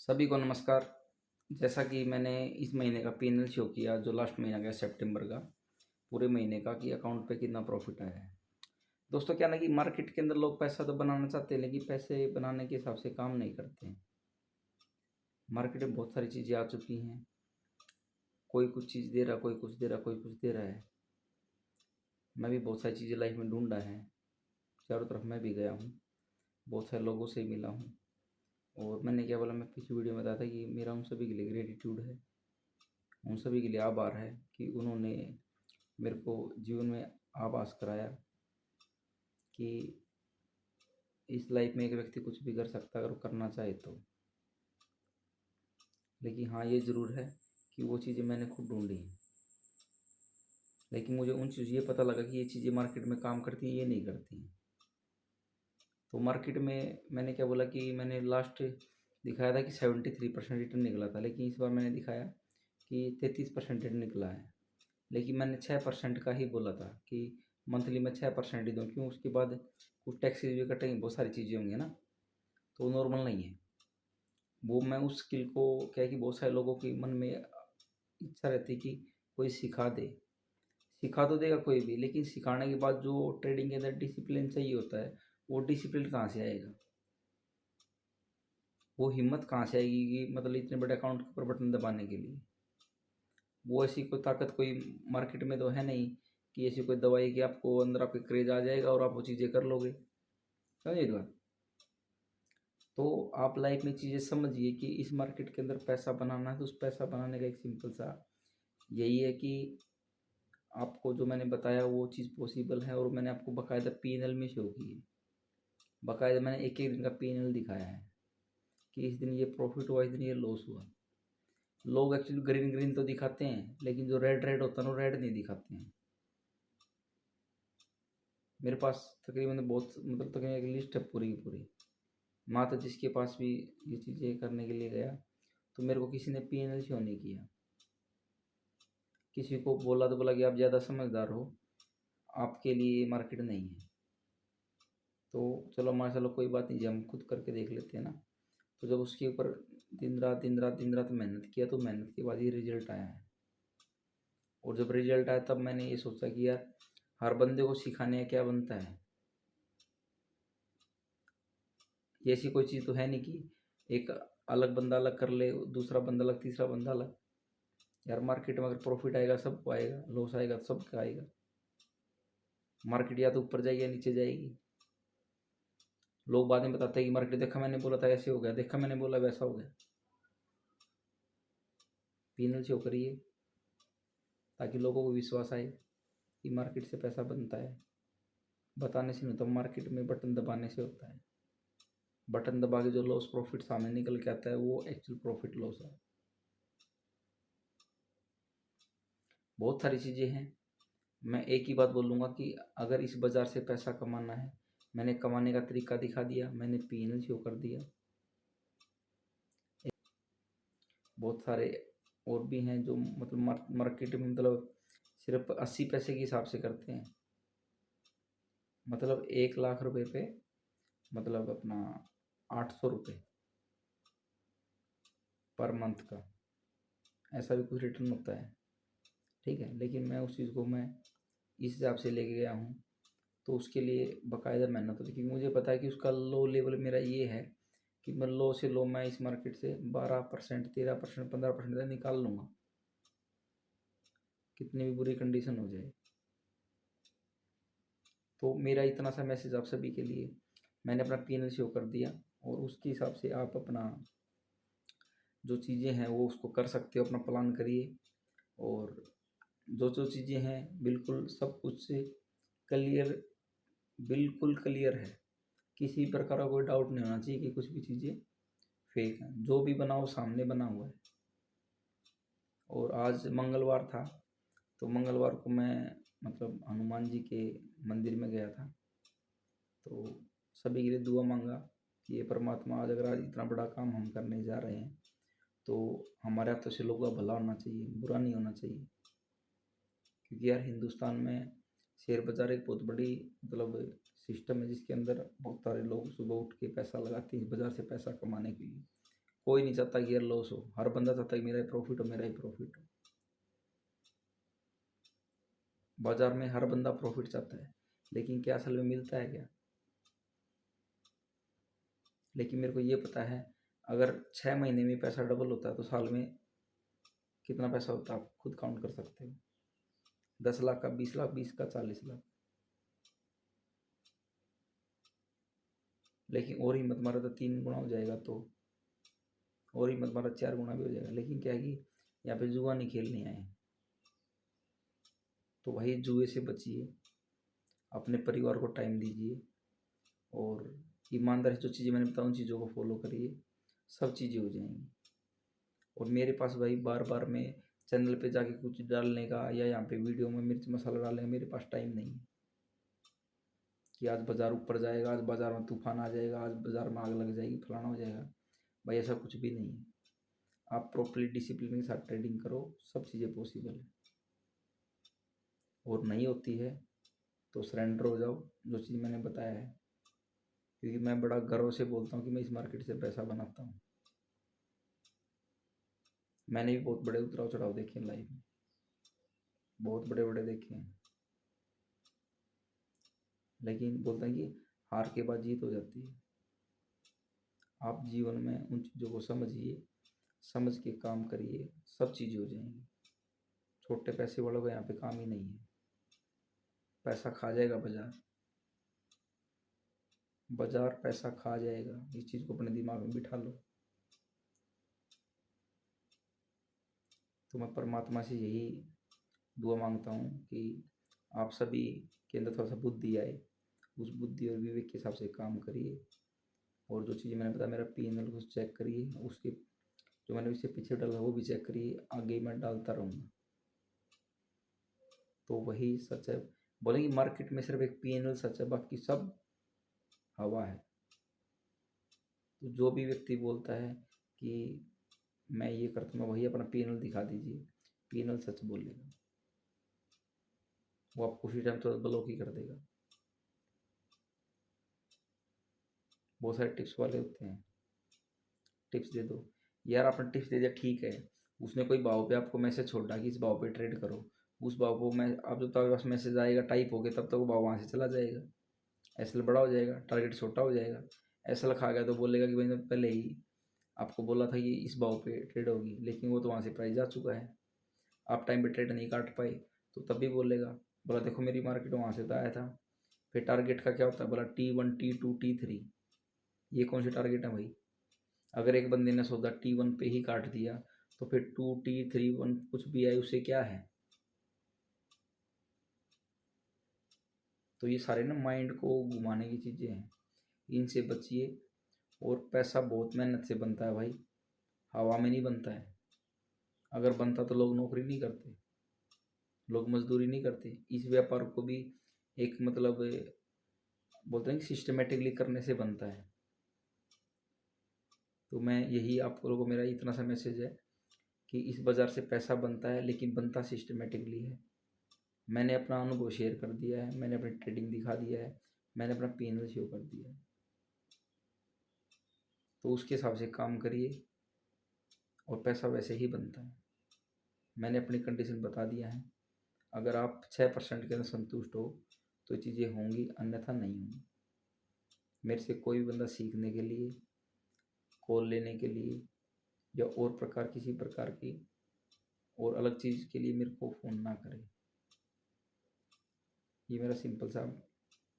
सभी को नमस्कार। जैसा कि मैंने इस महीने का P&L शो किया, जो लास्ट महीना गया सितंबर का, पूरे महीने का, कि अकाउंट पे कितना प्रॉफिट आया है। दोस्तों, क्या ना कि मार्केट के अंदर लोग पैसा तो बनाना चाहते हैं, लेकिन पैसे बनाने के हिसाब से काम नहीं करते हैं। मार्केट में बहुत सारी चीज़ें आ चुकी हैं। कोई कुछ चीज़ दे रहा, कोई कुछ दे रहा, कोई कुछ दे रहा है। मैं भी बहुत सारी चीज़ें लाइफ में ढूंढा है। चारों तरफ मैं भी गया हूँ, बहुत सारे लोगों से मिला हूँ। और मैंने क्या बोला, मैं पिछली वीडियो में बताया था कि मेरा उन सभी के लिए ग्रेटिट्यूड है, उन सभी के लिए आभार है कि उन्होंने मेरे को जीवन में आभास कराया कि इस लाइफ में एक व्यक्ति कुछ भी कर सकता है अगर वो करना चाहे तो। लेकिन हाँ, ये ज़रूर है कि वो चीज़ें मैंने खुद ढूंढी हैं। लेकिन मुझे उन चीज़ ये पता लगा कि ये चीज़ें मार्केट में काम करती हैं, ये नहीं करती हैं। तो मार्केट में मैंने क्या बोला कि मैंने लास्ट दिखाया था कि 73% रिटर्न निकला था, लेकिन इस बार मैंने दिखाया कि 33% रिटर्न निकला है। लेकिन मैंने 6% का ही बोला था कि मंथली में 6% ही दूँ, क्यों? उसके बाद कुछ टैक्सेस भी कटेंगे, बहुत सारी चीज़ें होंगी ना, तो नॉर्मल नहीं है वो। मैं उस स्किल को, क्या है कि बहुत सारे लोगों के मन में इच्छा रहती है कि कोई सिखा दे। सिखा तो देगा कोई भी, लेकिन सिखाने के बाद जो ट्रेडिंग के अंदर डिसिप्लिन चाहिए होता है, वो डिसिप्लिन कहाँ से आएगा? वो हिम्मत कहाँ से आएगी कि मतलब इतने बड़े अकाउंट के ऊपर बटन दबाने के लिए? वो ऐसी कोई ताकत कोई मार्केट में तो है नहीं कि ऐसी कोई दवाई कि आपको अंदर आपके क्रेज आ जाएगा और आप वो चीज़ें कर लोगे। समझिए बात। तो आप लाइफ में चीज़ें समझिए कि इस मार्केट के अंदर पैसा बनाना है, तो उस पैसा बनाने का एक सिंपल सा यही है कि आपको जो मैंने बताया वो चीज़ पॉसिबल है। और मैंने आपको बाकायदा P&L में शो की है। बाकायदा मैंने एक एक दिन का P&L दिखाया है कि इस दिन ये प्रॉफिट हुआ, इस दिन ये लॉस हुआ। लोग एक्चुअली ग्रीन ग्रीन तो दिखाते हैं, लेकिन जो रेड रेड होता है ना, वो रेड नहीं दिखाते हैं। मेरे पास तकरीबन बहुत मतलब तकरीबन एक लिस्ट है पूरी की पूरी। माँ तो जिसके पास भी ये चीज़ें करने के लिए गया, तो मेरे को किसी ने P&L शो नहीं किया। किसी को बोला तो बोला कि आप ज़्यादा समझदार हो, आपके लिए मार्केट नहीं है। तो चलो माशाल्लाह, कोई बात नहीं जी, हम खुद करके देख लेते हैं ना। तो जब उसके ऊपर दिन रात दिन रात दिन रात मेहनत किया, तो मेहनत के बाद ये रिजल्ट आया है। और जब रिजल्ट आया तब मैंने ये सोचा कि यार, हर बंदे को सिखाने का क्या बनता है। ये ऐसी कोई चीज़ तो है नहीं कि एक अलग बंदा अलग कर ले, दूसरा बंदा अलग, तीसरा बंदा अलग। यार मार्केट में अगर प्रॉफिट आएगा सबको आएगा, लॉस आएगा तो सबका आएगा। मार्केट या तो ऊपर जाएगी या नीचे जाएगी। लोग बाद में बताते हैं कि मार्केट, देखा मैंने बोला था ऐसे हो गया, देखा मैंने बोला वैसा हो गया। P&L शो करिए ताकि लोगों को विश्वास आए कि मार्केट से पैसा बनता है। बताने से नहीं होता, मार्केट में बटन दबाने से होता है। बटन दबा के जो लॉस प्रॉफिट सामने निकल के आता है, वो एक्चुअल प्रॉफिट लॉस है। बहुत सारी चीज़ें हैं। मैं एक ही बात बोलूँगा कि अगर इस बाज़ार से पैसा कमाना है, मैंने कमाने का तरीका दिखा दिया, मैंने P&L शो कर दिया। बहुत सारे और भी हैं जो मतलब मार्केट में मतलब सिर्फ 80 पैसे के हिसाब से करते हैं। मतलब 1 लाख रुपए पे मतलब अपना 800 रुपये पर मंथ का, ऐसा भी कुछ रिटर्न होता है। ठीक है, लेकिन मैं उस चीज़ को मैं इस हिसाब से लेके गया हूँ, तो उसके लिए बाकायदा मेहनत होती है। क्योंकि मुझे पता है कि उसका लो लेवल मेरा ये है कि मैं लो से लो मैं इस मार्केट से 12%, 13%, 15% तक निकाल लूँगा, कितनी भी बुरी कंडीशन हो जाए। तो मेरा इतना सा मैसेज आप सभी के लिए, मैंने अपना P&L शो कर दिया, और उसके हिसाब से आप अपना जो चीज़ें हैं वो उसको कर सकते हो, अपना प्लान करिए। और जो जो चीज़ें हैं बिल्कुल सब कुछ से क्लियर, बिल्कुल क्लियर है। किसी प्रकार का कोई डाउट नहीं होना चाहिए कि कुछ भी चीज़ें फेक हैं। जो भी बना वो सामने बना हुआ है। और आज मंगलवार था, तो मंगलवार को मैं मतलब हनुमान जी के मंदिर में गया था। तो सभी के लिए दुआ मांगा कि ये परमात्मा, आज अगर आज इतना बड़ा काम हम करने जा रहे हैं, तो हमारे हाथों से लोगों का भला होना चाहिए, बुरा नहीं होना चाहिए। क्योंकि यार हिंदुस्तान में शेयर बाज़ार एक बहुत बड़ी मतलब सिस्टम है, जिसके अंदर बहुत सारे लोग सुबह उठ के पैसा लगाते हैं इस बाज़ार से पैसा कमाने के लिए। कोई नहीं चाहता कि यार लॉस हो, हर बंदा चाहता है कि मेरा ही प्रॉफिट हो, मेरा ही प्रॉफिट हो। बाजार में हर बंदा प्रॉफिट चाहता है, लेकिन क्या असल में मिलता है क्या? लेकिन मेरे को ये पता है, अगर 6 महीने में पैसा डबल होता है तो साल में कितना पैसा होता है आप खुद काउंट कर सकते हो। 10 लाख का, 20 लाख, 20 का 40 लाख। लेकिन और हिम्मत मारा तो 3 गुना हो जाएगा, तो और हिम्मत मारा 4 गुना भी हो जाएगा। लेकिन क्या है कि यहाँ पे जुआ नहीं खेलने आए, तो भाई जुए से बचिए, अपने परिवार को टाइम दीजिए, और ईमानदारी जो चीज़ें मैंने बताऊँ उन चीज़ों को फॉलो करिए, सब चीज़ें हो जाएंगी। और मेरे पास भाई बार बार में चैनल पे जाके कुछ डालने का या यहाँ पे वीडियो में मिर्च मसाला डालने का मेरे पास टाइम नहीं है कि आज बाज़ार ऊपर जाएगा, आज बाज़ार में तूफान आ जाएगा, आज बाज़ार में आग लग जाएगी, फलाना हो जाएगा। भाई ऐसा कुछ भी नहीं है। आप प्रॉपरली डिसिप्लिन के साथ ट्रेडिंग करो, सब चीज़ें पॉसिबल है। और नहीं होती है तो सरेंडर हो जाओ, जो चीज़ मैंने बताया है, क्योंकि मैं बड़ा गर्व से बोलता हूँ कि मैं इस मार्केट से पैसा बनाता हूँ। मैंने भी बहुत बड़े उतराव चढ़ाव देखे हैं लाइफ में, बहुत बड़े बड़े देखे हैं, लेकिन बोलते हैं कि हार के बाद जीत हो जाती है। आप जीवन में उन चीज़ों को समझिए, समझ के काम करिए, सब चीज़ें हो जाएंगी। छोटे पैसे वालों का यहाँ पे काम ही नहीं है। पैसा खा जाएगा बाजार, बाजार पैसा खा जाएगा, इस चीज़ को अपने दिमाग में बिठा लो। तो मैं परमात्मा से यही दुआ मांगता हूँ कि आप सभी के अंदर थोड़ा सा बुद्धि आए, उस बुद्धि और विवेक के हिसाब से काम करिए। और जो चीज़ें मैंने बताया, मेरा P&L को चेक करिए, उसके जो मैंने इससे पीछे डाला वो भी चेक करिए, आगे मैं डालता रहूँगा। तो वही सच है। बोलेंगे मार्केट में सिर्फ एक P&L सच है, बाकी सब हवा है। तो जो भी व्यक्ति बोलता है कि मैं ये करता हूँ, वही अपना P&L दिखा दीजिए, P&L सच बोलेगा, वो आपको उसी टाइम तो ब्लॉक ही कर देगा। बहुत सारे टिप्स वाले होते हैं, टिप्स दे दो यार, आपने टिप्स दे दिया ठीक है, उसने कोई भाव पे आपको मैसेज छोड़ा कि इस भाव पे ट्रेड करो, उस भाव को मैं आप जब तक पास मैसेज आएगा टाइप हो गया तब तक वो भाव वहाँ से चला जाएगा, एसएल बड़ा हो जाएगा, टारगेट छोटा हो जाएगा। एसएल खा गया तो बोलेगा कि भाई मैं पहले ही आपको बोला था कि इस भाव पे ट्रेड होगी, लेकिन वो तो वहाँ से प्राइस जा चुका है, आप टाइम पे ट्रेड नहीं काट पाए, तो तब भी बोलेगा, बोला देखो मेरी मार्केट वहाँ से तो आया था। फिर टारगेट का क्या होता है, बोला T1 T2 T3, ये कौन सी टारगेट है भाई? अगर एक बंदे ने सौदा T1 पे ही काट दिया तो फिर 2 T 3 1 कुछ भी आए उससे क्या है? तो ये सारे ना माइंड को घुमाने की चीज़ें हैं, इनसे बचिए। और पैसा बहुत मेहनत से बनता है भाई, हवा में नहीं बनता है। अगर बनता तो लोग नौकरी नहीं करते, लोग मजदूरी नहीं करते। इस व्यापार को भी एक मतलब बोलते हैं कि सिस्टमेटिकली करने से बनता है। तो मैं यही आप लोगों को मेरा इतना सा मैसेज है कि इस बाज़ार से पैसा बनता है, लेकिन बनता सिस्टमेटिकली है। मैंने अपना अनुभव शेयर कर दिया है, मैंने अपनी ट्रेडिंग दिखा दिया है, मैंने अपना P&L शो कर दिया है, तो उसके हिसाब से काम करिए और पैसा वैसे ही बनता है। मैंने अपनी कंडीशन बता दिया है, अगर आप 6% के अंदर संतुष्ट हो तो चीज़ें होंगी, अन्यथा नहीं होंगी। मेरे से कोई भी बंदा सीखने के लिए, कॉल लेने के लिए या और प्रकार किसी प्रकार की और अलग चीज़ के लिए मेरे को फ़ोन ना करे। ये मेरा सिंपल सा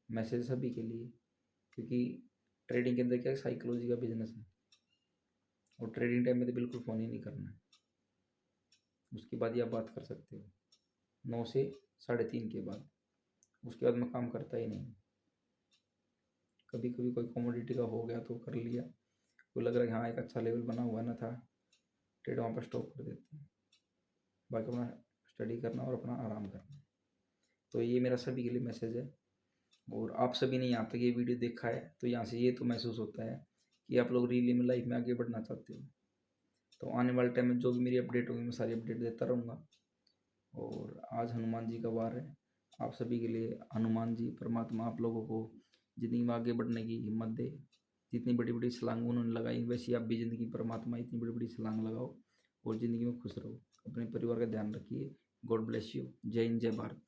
मैसेज सभी के लिए, क्योंकि ट्रेडिंग के अंदर क्या है, साइकोलॉजी का बिजनेस है, और ट्रेडिंग टाइम में तो बिल्कुल फ़ोन ही नहीं करना है। उसके बाद ही आप बात कर सकते हो, 9 से 3:30 के बाद, उसके बाद मैं काम करता ही नहीं। कभी कभी कोई कमोडिटी का हो गया तो कर लिया, कोई लग रहा है कि हाँ एक अच्छा लेवल बना हुआ ना था, ट्रेड वहाँ पर स्टॉप कर देते हैं। बाकी अपना स्टडी करना और अपना आराम करना। तो ये मेरा सभी के लिए मैसेज है। और आप सभी ने यहाँ तक ये वीडियो देखा है तो यहाँ से ये तो महसूस होता है कि आप लोग रियली में लाइफ में आगे बढ़ना चाहते हो। तो आने वाले टाइम में जो भी मेरी अपडेट होगी मैं सारी अपडेट देता रहूँगा। और आज हनुमान जी का वार है, आप सभी के लिए हनुमान जी परमात्मा आप लोगों को ज़िंदगी में आगे बढ़ने की हिम्मत दे, जितनी बड़ी बड़ी छलांग उन्होंने लगाई वैसी आप भी ज़िंदगी परमात्मा इतनी बड़ी बड़ी छलांग लगाओ और ज़िंदगी में खुश रहो। अपने परिवार का ध्यान रखिए। God bless you. जय हिंद, जय भारत।